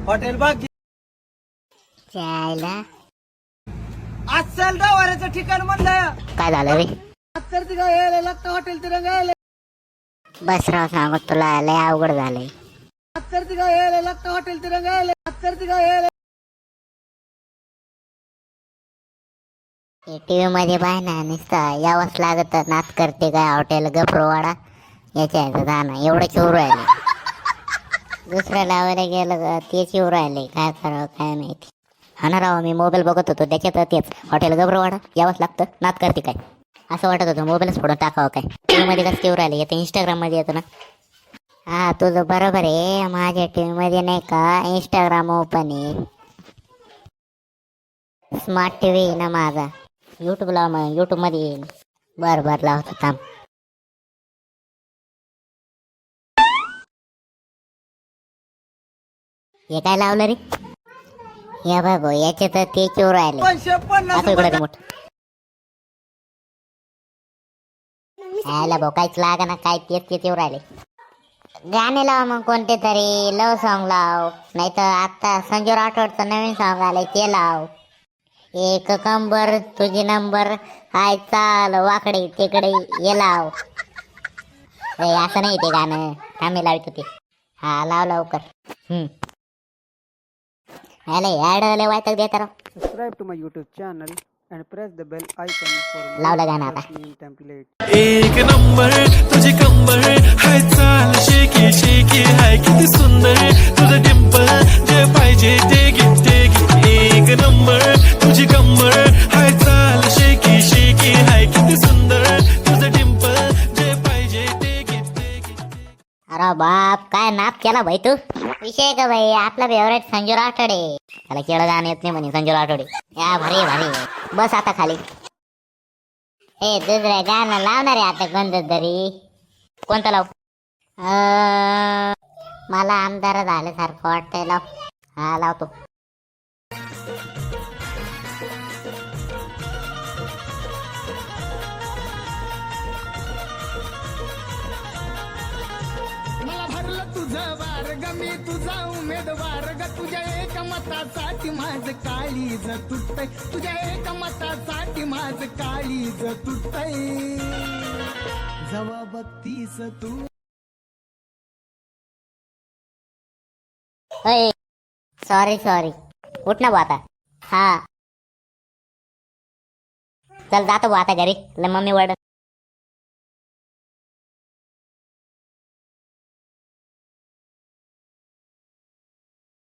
Hotel बाग चायला असल दवाऱ्याचं ठिकाण म्हणलं. काय झालं रे? तर तिला यायला लागतं हॉटेल तिरंगा यायला. बस राव सांगू तुला लय अवघड झालंय. तर तिला यायला लागतं हॉटेल तिरंगा यायला. तर तिला यायला टीव्ही मध्ये पाय ना नुसतं यावंच लागत नाच करते काय हॉटेल गफरवाडा याच्या जाणं एवढं चिवर राहिले. दुसऱ्या लावायला गेलं का ते चिवर राहिले. काय करावं काय माहिती. हा ना राव मी मोबाईल बघत होतो त्याच्यात तेच हॉटेल गफरवाडा यावंच लागतं नाच करते काय असं वाटत होतं. मोबाईलच फोडून टाकावं काय. टीव्ही मध्ये कसं चिवर राहिले येतं इंस्टाग्राम मध्ये येतं ना. हा तुझं बरोबर आहे. माझ्या टीव्ही मध्ये नाही का इंस्टाग्राम ओपन आहे. स्मार्ट टीव्ही आहे ना माझा. युट्यूब लाव मग युट्यूब मध्ये येईल. बर लावतो थांब. हे काय लावलं रे? या बघ याचे तर ते चोर राहिले. 550 दाखव इकडे रिमोट. आला भाऊ काहीच लागा ना काय तेच चोर राहिले. गाणे लाव मग कोणते तरी लव सॉन्ग लाव नाही तर आता संजय राठोडचं नवीन सॉन्ग आलंय ते लाव. एक कंबर तुझी नंबर हाय चाल वाकडे तिकडे ये लाव. असं नाही ते गाणं आम्ही लावतो ते. हा लाव लवकर. अरे ऍड लय वायतक देता राव. Subscribe to my YouTube channel and press the bell icon for लावलं गाणं आता. new template. एक नंबर तुझी कंबर हाय चाल शेकी शेकी हाय किती सुंदर तुझं डिंपल जे पाहिजे ते घे एक नंबर तुझी कंबर हाय चाल शेकी शेकी हाय किती सुंदर तुझं डिंपल जे पाहिजे ते घे. अरे बाप काय नाप केला भाई तू. विषय का भाई आपला फेवरेट संजू राठोडे. त्याला केळं गाणं येत नाही म्हणे संजू राठोडे. या भारी बस आता खाली. हे दुसरं गाणं लावणार आहे आता कोणतं तरी. कोणतं लाव? मला आमदार झाल्यासारखं वाटतंय लाव. हा लावतो. मला भरलं तुझं वार्ग मी तुझा उमेदवार ग तुझ्या एका मतासाठी माझं काळीज तुटतय तुझ्या एका मतासाठी माझं काळीज तुटतय जवा बघतीस तू. सॉरी उठ ना भाऊ आता. हा चल जातो भाऊ आता घरी मम्मी वड